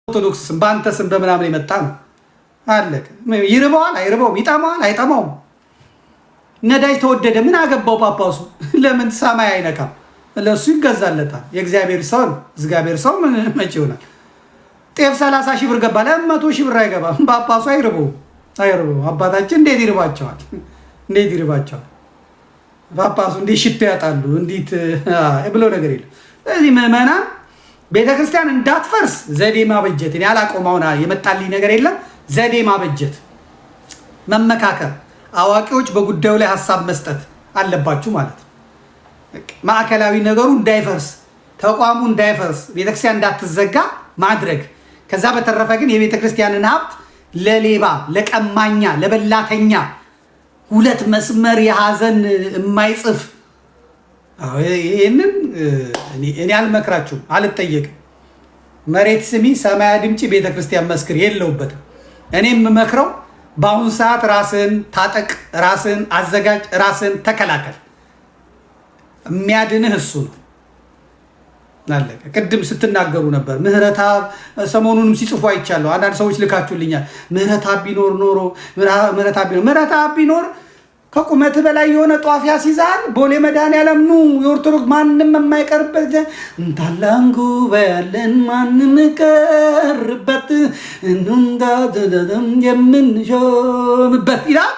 ኦርቶዶክስ ስም በአንተ ስም በምናምን የመጣ ነው። አለቀ። ይርበዋል አይርበውም፣ ይጠማዋል አይጠማውም። ነዳጅ ተወደደ ምን አገባው ጳጳሱ? ለምን ሰማይ አይነካም? ለሱ ይገዛለታል። የእግዚአብሔር ሰው ነው። እግዚአብሔር ሰው መቼ ይሆናል? ጤፍ 30 ሺህ ብር ገባ፣ ለ100 ሺህ ብር አይገባም። ጳጳሱ አይርበውም። አባታችን እንዴት ይርባቸዋል? እንዴት ይርባቸዋል? ጳጳሱ እንዴት ሽቶ ያጣሉ? እንዴት ብሎ ነገር የለም። ስለዚህ ምዕመናን ቤተክርስቲያን እንዳትፈርስ ዘዴ ማበጀት፣ እኔ አላቆመውና የመጣልኝ ነገር የለም። ዘዴ ማበጀት፣ መመካከር፣ አዋቂዎች በጉዳዩ ላይ ሀሳብ መስጠት አለባችሁ ማለት ነው። ማዕከላዊ ነገሩ እንዳይፈርስ፣ ተቋሙ እንዳይፈርስ፣ ቤተክርስቲያን እንዳትዘጋ ማድረግ። ከዛ በተረፈ ግን የቤተክርስቲያንን ሀብት ለሌባ፣ ለቀማኛ፣ ለበላተኛ ሁለት መስመር የሀዘን የማይጽፍ ይህንን እኔ አልመክራችሁም፣ አልጠየቅም። መሬት ስሚ ሰማይ አድምጪ ቤተክርስቲያን መስክር የለውበትም። እኔ የምመክረው በአሁኑ ሰዓት ራስን ታጠቅ፣ ራስን አዘጋጅ፣ ራስን ተከላከል። የሚያድንህ እሱ ነው። አለቀ። ቅድም ስትናገሩ ነበር ምህረተአብ፣ ሰሞኑንም ሲጽፉ አይቻለሁ። አንዳንድ ሰዎች ልካችሁልኛል። ምህረተአብ ቢኖር ኖሮ ምህረተአብ ቢኖር ከቁመት በላይ የሆነ ጧፍ ያስይዛል። ቦሌ መድኃኔዓለም ኑ የኦርቶዶክስ ማንም የማይቀርበት እንታላንጉ በያለን ማንም ቀርበት የምንሾምበት ይላል።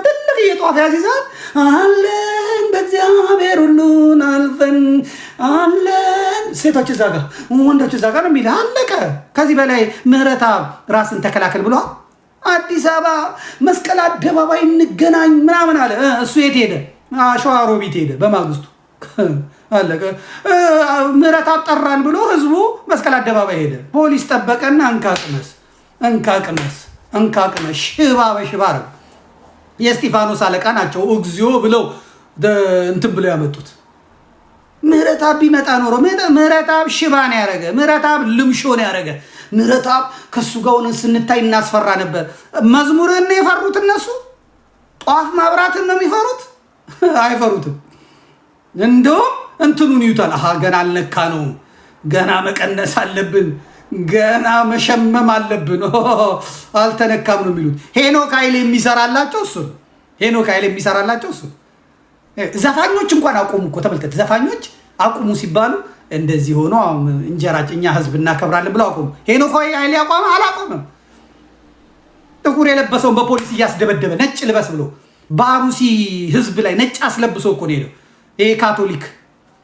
ትልቅ የጧፍ ያስይዛል። አለን በእግዚአብሔር ሁሉን አልፈን አለን። ሴቶች እዛ ጋር ወንዶች እዛ ጋር ነው የሚል አለቀ። ከዚህ በላይ ምህረተአብ ራስን ተከላከል ብሏል። አዲስ አበባ መስቀል አደባባይ እንገናኝ ምናምን አለ። እሱ የት ሄደ? ሸዋሮቢት ሄደ በማግስቱ አለቀ። ምህረተአብ ጠራን ብሎ ህዝቡ መስቀል አደባባይ ሄደ። ፖሊስ ጠበቀና እንካቅመስ ሽባ በሽባ ነው። የእስጢፋኖስ አለቃ ናቸው እግዚኦ ብለው እንትን ብለው ያመጡት። ምህረተአብ ቢመጣ ኖሮ ምህረተአብ ሽባ ነው ያደረገ። ምህረተአብ ልምሾ ነው ያደረገ። ምህረተአብ ከሱ ጋር ሆነን ስንታይ እናስፈራ ነበር። መዝሙርን ነው የፈሩት እነሱ። ጧፍ ማብራትን ነው የሚፈሩት? አይፈሩትም። እንደውም እንትኑን ይዩታል። ገና አልነካ ነው፣ ገና መቀነስ አለብን፣ ገና መሸመም አለብን፣ አልተነካም ነው የሚሉት። ሄኖክ ኃይሌ የሚሰራላቸው እሱ። ዘፋኞች እንኳን አቁሙ እኮ ተመልከት። ዘፋኞች አቁሙ ሲባሉ እንደዚህ ሆኖ እንጀራችን እኛ ህዝብ እናከብራለን ብለው አቆሙ። ሄኖክ ኃይሌ አላቆመም። ጥቁር የለበሰውን በፖሊስ እያስደበደበ ነጭ ልበስ ብሎ በአሩሲ ህዝብ ላይ ነጭ አስለብሶ እኮ ነው ሄደው። ይሄ ካቶሊክ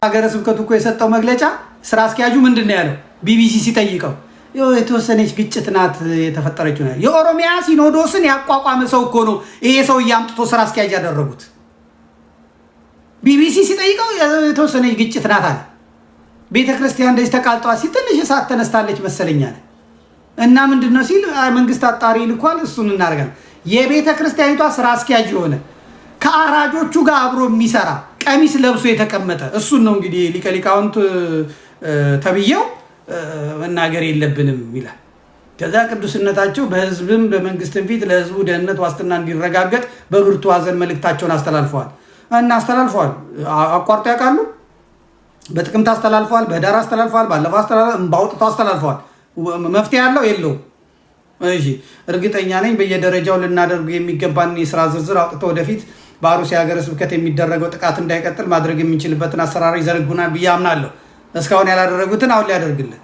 ሀገረ ስብከቱ እኮ የሰጠው መግለጫ ስራ አስኪያጁ ምንድን ነው ያለው? ቢቢሲ ሲጠይቀው የተወሰነች ግጭት ናት የተፈጠረችው ነው። የኦሮሚያ ሲኖዶስን ያቋቋመ ሰው እኮ ነው ይሄ ሰው እያምጥቶ ስራ አስኪያጅ ያደረጉት። ቢቢሲ ሲጠይቀው የተወሰነች ግጭት ናት አለ። ቤተክርስቲያን እንደዚህ ተቃልጧ ሲል ትንሽ እሳት ተነስታለች መሰለኛል። እና ምንድነው ሲል መንግስት አጣሪ ልኳል፣ እሱን እናደርጋለን። የቤተክርስቲያኒቷ ስራ አስኪያጅ የሆነ ከአራጆቹ ጋር አብሮ የሚሰራ ቀሚስ ለብሶ የተቀመጠ እሱን ነው እንግዲህ ሊቀ ሊቃውንት ተብዬው መናገር የለብንም ይላል። ከዛ ቅዱስነታቸው በህዝብም በመንግስትም ፊት ለህዝቡ ደህንነት ዋስትና እንዲረጋገጥ በብርቱ ሐዘን መልእክታቸውን አስተላልፈዋል። አቋርጦ ያውቃሉ። በጥቅምት አስተላልፈዋል፣ በህዳር አስተላልፈዋል፣ ባለፈው አውጥተው አስተላልፈዋል። መፍትሄ ያለው የለውም። እሺ እርግጠኛ ነኝ በየደረጃው ልናደርጉ የሚገባን የስራ ዝርዝር አውጥተው ወደፊት በአሩሲ ሀገረ ስብከት የሚደረገው ጥቃት እንዳይቀጥል ማድረግ የሚችልበትን አሰራር ይዘረጉናል ብዬ አምናለሁ። እስካሁን ያላደረጉትን አሁን ሊያደርግልን።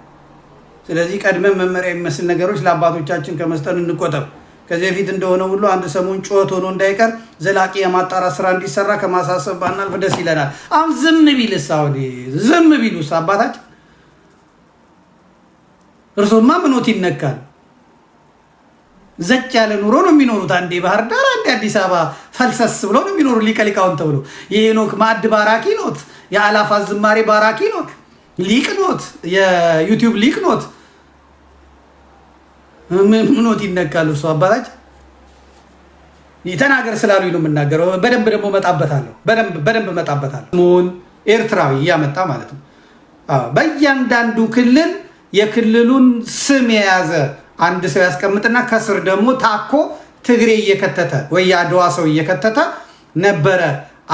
ስለዚህ ቀድመን መመሪያ የሚመስል ነገሮች ለአባቶቻችን ከመስጠን እንቆጠብ። ከዚህ በፊት እንደሆነ ሁሉ አንድ ሰሞን ጩኸት ሆኖ እንዳይቀር ዘላቂ የማጣራት ስራ እንዲሰራ ከማሳሰብ ባናልፍ ደስ ይለናል። አሁን ዝም ቢሉስ አባታችን እርሶማ ምኖት ይነካል። ዘጭ ያለ ኑሮ ነው የሚኖሩት። አንዴ ባህር ዳር፣ አንዴ አዲስ አበባ ፈልሰስ ብሎ ነው የሚኖሩ ሊቀ ሊቃውንት ተብሎ። የሄኖክ ማዕድ ባራኪ ኖት፣ የአላፋት ዝማሬ ባራኪ ኖት፣ ሊቅ ኖት፣ የዩቲዩብ ሊቅ ኖት። ምኖት ይነካል እርሶ አባታችን? ተናገር ስላሉኝ ነው የምናገረው። በደንብ ደግሞ በደንብ እመጣበታለሁ። ሞን ኤርትራዊ እያመጣ ማለት ነው። በእያንዳንዱ ክልል የክልሉን ስም የያዘ አንድ ሰው ያስቀምጥና ከስር ደግሞ ታኮ ትግሬ እየከተተ ወይ የአድዋ ሰው እየከተተ ነበረ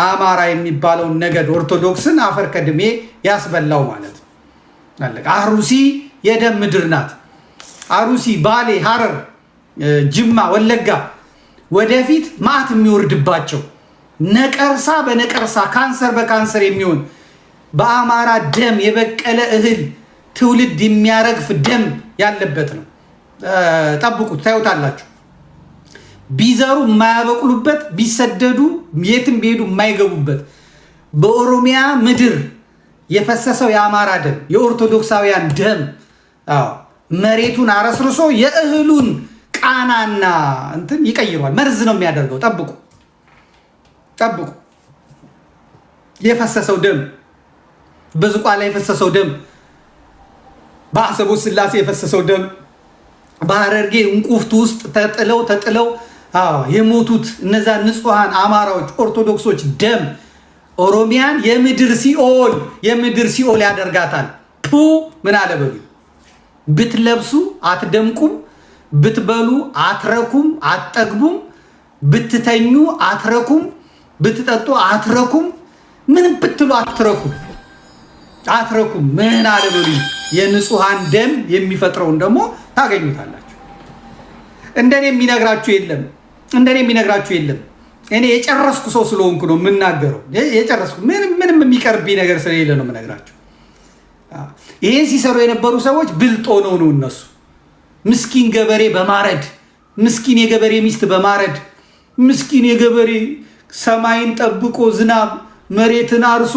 አማራ የሚባለውን ነገድ ኦርቶዶክስን አፈር ከድሜ ያስበላው ማለት ነው። አሩሲ የደም ምድር ናት። አሩሲ፣ ባሌ፣ ሐረር፣ ጅማ፣ ወለጋ ወደፊት ማዕት የሚወርድባቸው ነቀርሳ በነቀርሳ ካንሰር በካንሰር የሚሆን በአማራ ደም የበቀለ እህል ትውልድ የሚያረግፍ ደም ያለበት ነው። ጠብቁት፣ ታዩታላችሁ። ቢዘሩ የማያበቅሉበት፣ ቢሰደዱ የትም ቢሄዱ የማይገቡበት በኦሮሚያ ምድር የፈሰሰው የአማራ ደም የኦርቶዶክሳውያን ደም መሬቱን አረስርሶ የእህሉን ቃናና እንትን ይቀይሯል። መርዝ ነው የሚያደርገው። ጠብቁ። የፈሰሰው ደም፣ በዝቋላ የፈሰሰው ደም፣ በአሰቦት ስላሴ የፈሰሰው ደም፣ በሐረርጌ እንቁፍቱ ውስጥ ተጥለው የሞቱት እነዛ ንጹሐን አማራዎች ኦርቶዶክሶች ደም ኦሮሚያን የምድር ሲኦል ያደርጋታል። ምን አለ በሉ። ብትለብሱ አትደምቁም፣ ብትበሉ አትረኩም አትጠግቡም፣ ብትተኙ አትረኩም፣ ብትጠጡ አትረኩም፣ ምንም ብትሉ አትረኩም። ምን አለ በሉ። የንጹሐን ደም የሚፈጥረውን ደግሞ ታገኙታላችሁ። እንደኔ የሚነግራችሁ የለም። እኔ የጨረስኩ ሰው ስለሆንኩ ነው የምናገረው። የጨረስኩ ምንም የሚቀርብኝ ነገር ስለሌለ ነው የምነግራችሁ። ይሄን ሲሰሩ የነበሩ ሰዎች ብልጥ ሆነው ነው እነሱ ምስኪን ገበሬ በማረድ ምስኪን የገበሬ ሚስት በማረድ ምስኪን የገበሬ ሰማይን ጠብቆ ዝናብ መሬትን አርሶ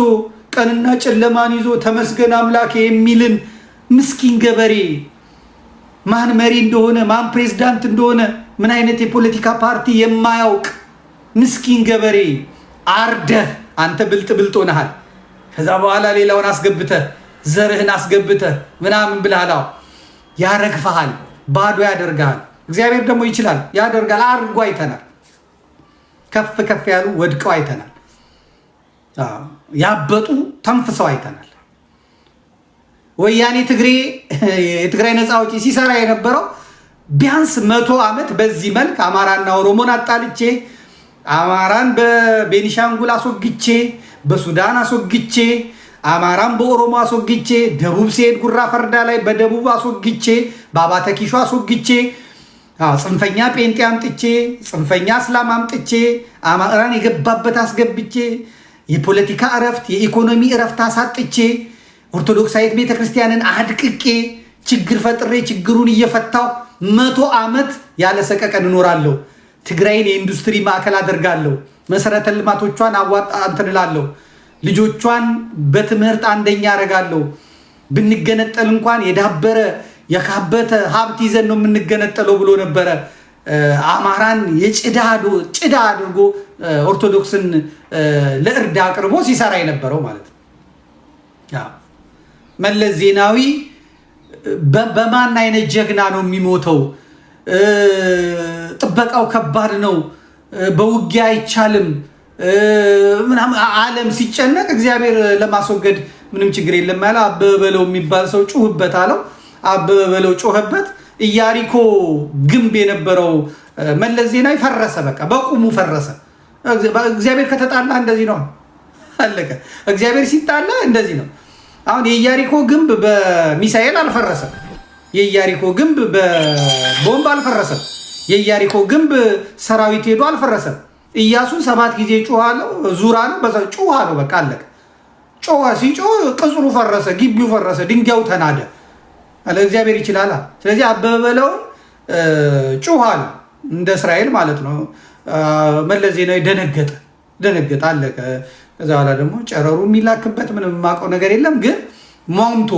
ቀንና ጨለማን ይዞ ተመስገን አምላክ የሚልን ምስኪን ገበሬ ማን መሪ እንደሆነ ማን ፕሬዝዳንት እንደሆነ ምን አይነት የፖለቲካ ፓርቲ የማያውቅ ምስኪን ገበሬ አርደህ አንተ ብልጥ ሆነሃል። ከዛ በኋላ ሌላውን አስገብተህ ዘርህን አስገብተህ ምናምን ብለሃል። ያረግፈሃል፣ ባዶ ያደርጋል። እግዚአብሔር ደግሞ ይችላል፣ ያደርጋል። አድርጎ አይተናል። ከፍ ያሉ ወድቀው አይተናል። ያበጡ ተንፍሰው አይተናል። ወያኔ የትግራይ ነፃ አውጪ ሲሰራ የነበረው ቢያንስ 100 ዓመት በዚህ መልክ አማራና ኦሮሞን አጣልቼ አማራን በቤኒሻንጉል አስወግቼ በሱዳን አስወግቼ አማራን በኦሮሞ አስወግቼ ደቡብ ሲሄድ ጉራ ፈርዳ ላይ በደቡብ አስወግቼ በአባተ ኪሾ አስወግቼ ጽንፈኛ ጴንጤ አምጥቼ ጽንፈኛ እስላም አምጥቼ አማራን የገባበት አስገብቼ የፖለቲካ እረፍት የኢኮኖሚ እረፍት አሳጥቼ ኦርቶዶክሳዊት ቤተክርስቲያንን አድቅቄ ችግር ፈጥሬ ችግሩን እየፈታው 100 ዓመት ያለ ሰቀቀን እኖራለሁ። ትግራይን የኢንዱስትሪ ማዕከል አደርጋለሁ። መሰረተ ልማቶቿን አንትንላለሁ። ልጆቿን በትምህርት አንደኛ አደርጋለሁ። ብንገነጠል እንኳን የዳበረ የካበተ ሀብት ይዘን ነው የምንገነጠለው ብሎ ነበረ። አማራን ጭዳ አድርጎ ኦርቶዶክስን ለእርድ አቅርቦ ሲሰራ የነበረው ማለት ነው። መለስ ዜናዊ በማን አይነት ጀግና ነው የሚሞተው? ጥበቃው ከባድ ነው፣ በውጊያ አይቻልም ምናምን ዓለም ሲጨነቅ እግዚአብሔር ለማስወገድ ምንም ችግር የለም ያለ አበበ በለው የሚባል ሰው ጩህበት አለው። አበበ በለው ጮኸበት። ኢያሪኮ ግንብ የነበረው መለስ ዜናዊ ፈረሰ። በቃ በቁሙ ፈረሰ። እግዚአብሔር ከተጣላ እንደዚህ ነው፣ አለቀ። እግዚአብሔር ሲጣላ እንደዚህ ነው። አሁን የኢያሪኮ ግንብ በሚሳኤል አልፈረሰም። የኢያሪኮ ግንብ በቦምብ አልፈረሰም። የኢያሪኮ ግንብ ሰራዊት ሄዶ አልፈረሰም። ኢያሱ 7 ጊዜ ጮሃለው ዙራ ነው በዛ ጮሃ ነው። በቃ አለቀ። ጮሃ ሲጮህ ቅጽሩ ፈረሰ፣ ግቢው ፈረሰ፣ ድንጋዩ ተናደ አለ። እግዚአብሔር ይችላል። ስለዚህ አበበ በለውን ጮሃለ እንደ እስራኤል ማለት ነው። መለስ ዜናዊ ደነገጠ፣ አለቀ። ከዛ በኋላ ደግሞ ጨረሩ የሚላክበት ምንም የማውቀው ነገር የለም። ግን ሟምቶ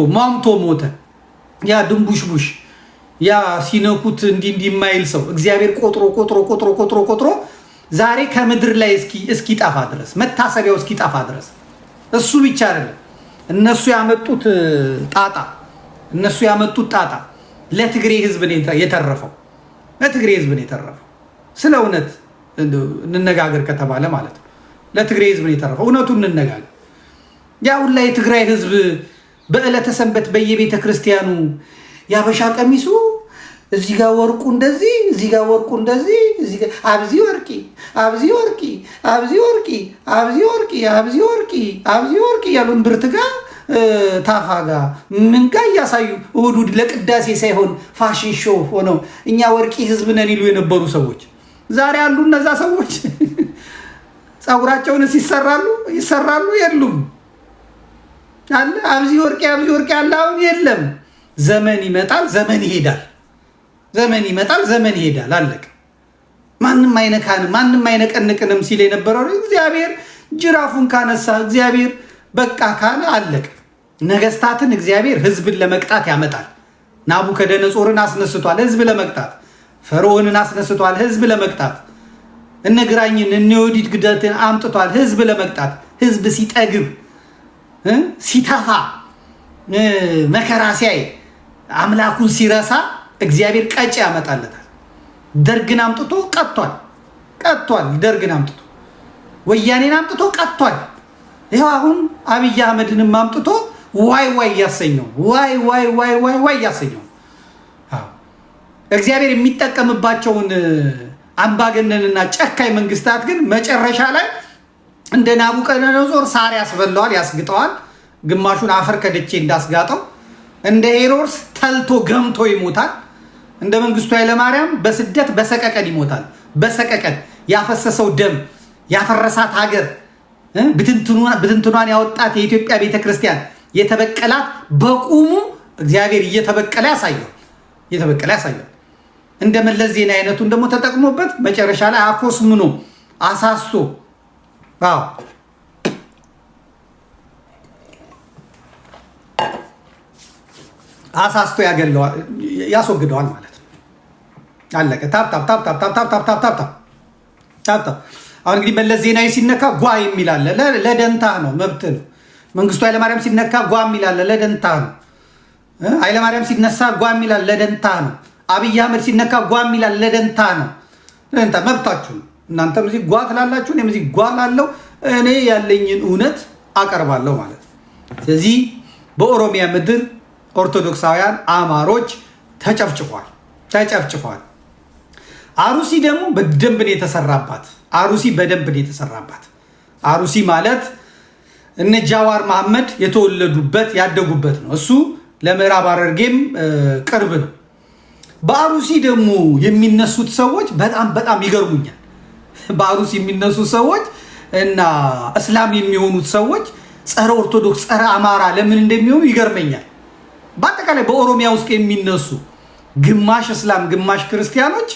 ሞተ። ያ ድንቡሽቡሽ ያ ሲነኩት እንዲህ የማይል ሰው እግዚአብሔር ቆጥሮ ዛሬ ከምድር ላይ እስኪጠፋ ድረስ መታሰቢያው እስኪጠፋ ድረስ እሱ ብቻ አይደለም እነሱ ያመጡት ጣጣ ለትግሬ ህዝብ ነው የተረፈው። ስለ እውነት እንነጋገር ከተባለ ማለት ነው ለትግሬ ህዝብ ነው የተረፈው። እውነቱን እንነጋገር። ያ ሁላ የትግራይ ህዝብ በዕለተ ሰንበት በየቤተ ክርስቲያኑ ያበሻ ቀሚሱ እዚህ ጋር ወርቁ እንደዚህ፣ እዚህ ጋር ወርቁ እንደዚህ፣ እዚህ ጋር አብዚ ወርቂ ያሉን ብርት ጋር ታፋ ጋር ምን ጋር እያሳዩ እሑድ ለቅዳሴ ሳይሆን ፋሽን ሾው ሆነው እኛ ወርቂ ህዝብ ነን ይሉ የነበሩ ሰዎች ዛሬ አሉ። እነዛ ሰዎች ፀጉራቸውን ይሰራሉ የሉም አለ። አብዚ ወርቂ አለ አሁን የለም። ዘመን ይመጣል፣ ዘመን ይሄዳል። ዘመን ይመጣል፣ ዘመን ይሄዳል። አለቀ። ማንም አይነካንም፣ ማንም አይነቀንቅንም ሲል የነበረው እግዚአብሔር ጅራፉን ካነሳ እግዚአብሔር በቃ ካለ አለቀ። ነገስታትን እግዚአብሔር ህዝብን ለመቅጣት ያመጣል። ናቡከደነጾርን አስነስቷል፣ ህዝብ ለመቅጣት። ፈርዖንን አስነስቷል፣ ህዝብ ለመቅጣት። እነ ግራኝን እነ ዮዲት ግደትን አምጥቷል፣ ህዝብ ለመቅጣት። ህዝብ ሲጠግብ ሲተፋ መከራ ሲያይ አምላኩን ሲረሳ እግዚአብሔር ቀጭ ያመጣለታል። ደርግን አምጥቶ ቀጥቷል። ደርግን አምጥቶ ወያኔን አምጥቶ ቀጥቷል። ይኸው አሁን አብይ አህመድንም አምጥቶ ዋይ እያሰኘው ዋይ እያሰኘው። እግዚአብሔር የሚጠቀምባቸውን አምባገነንና ጨካኝ መንግስታት ግን መጨረሻ ላይ እንደ ናቡከደነጾር ሳር ያስበላዋል፣ ያስግጠዋል። ግማሹን አፈር ከድቼ እንዳስጋጠው እንደ ሄሮድስ ተልቶ ገምቶ ይሞታል። እንደ መንግስቱ ኃይለማርያም በስደት በሰቀቀን ይሞታል። በሰቀቀን ያፈሰሰው ደም ያፈረሳት ሀገር ብትንትኗን ያወጣት የኢትዮጵያ ቤተክርስቲያን የተበቀላት በቁሙ እግዚአብሔር እየተበቀለ ያሳየው። እንደ መለስ ዜና አይነቱን ደግሞ ተጠቅሞበት መጨረሻ ላይ አኮስምኖ አሳስቶ አሳስቶ ያስወግደዋል ማለት ነው። አለቀ። ታፕ። አሁን እንግዲህ መለስ ዜናዊ ሲነካ ጓ የሚል አለ፣ ለደንታ ነው፣ መብት ነው። መንግስቱ ኃይለማርያም ሲነካ ጓ የሚል አለ፣ ለደንታ ነው። ኃይለማርያም ሲነሳ ጓ የሚል አለ፣ ለደንታ ነው። አብይ አህመድ ሲነካ ጓ የሚል አለ፣ ለደንታ ነው። ለደንታ መብታችሁ ነው። እናንተም እዚህ ጓ ትላላችሁ፣ እኔም እዚህ ጓ ላለው እኔ ያለኝን እውነት አቀርባለሁ ማለት ነው። ስለዚህ በኦሮሚያ ምድር ኦርቶዶክሳውያን አማሮች ተጨፍጭፏል። አሩሲ ደግሞ በደንብ ነው የተሰራባት። አሩሲ ማለት እነ ጃዋር መሐመድ የተወለዱበት ያደጉበት ነው። እሱ ለምዕራብ ሐረርጌም ቅርብ ነው። በአሩሲ ደግሞ የሚነሱት ሰዎች በጣም ይገርሙኛል። በአሩሲ የሚነሱ ሰዎች እና እስላም የሚሆኑት ሰዎች ጸረ ኦርቶዶክስ፣ ጸረ አማራ ለምን እንደሚሆኑ ይገርመኛል። በአጠቃላይ በኦሮሚያ ውስጥ የሚነሱ ግማሽ እስላም ግማሽ ክርስቲያኖች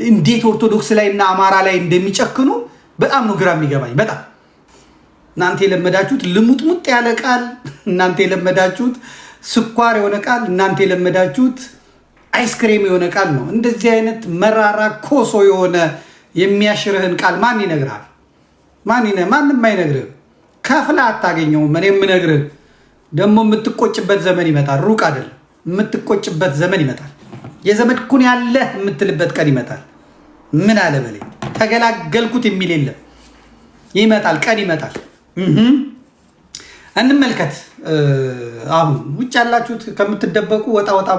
እንዴት ኦርቶዶክስ ላይ እና አማራ ላይ እንደሚጨክኑ በጣም ነው ግራ የሚገባኝ። በጣም እናንተ የለመዳችሁት ልሙጥሙጥ ያለ ቃል፣ እናንተ የለመዳችሁት ስኳር የሆነ ቃል፣ እናንተ የለመዳችሁት አይስክሬም የሆነ ቃል ነው። እንደዚህ አይነት መራራ ኮሶ የሆነ የሚያሽርህን ቃል ማን ይነግርሃል? ማንም አይነግርህም። ከፍላ አታገኘውም። እኔ የምነግርህ ደግሞ የምትቆጭበት ዘመን ይመጣል። ሩቅ አይደለም። የምትቆጭበት ዘመን ይመጣል። የዘመድኩን ያለህ የምትልበት ቀን ይመጣል። ምን አለ በለኝ፣ ተገላገልኩት የሚል የለም። ይመጣል፣ ቀን ይመጣል። እንመልከት። አሁን ውጭ ያላችሁት ከምትደበቁ ወጣ ብላ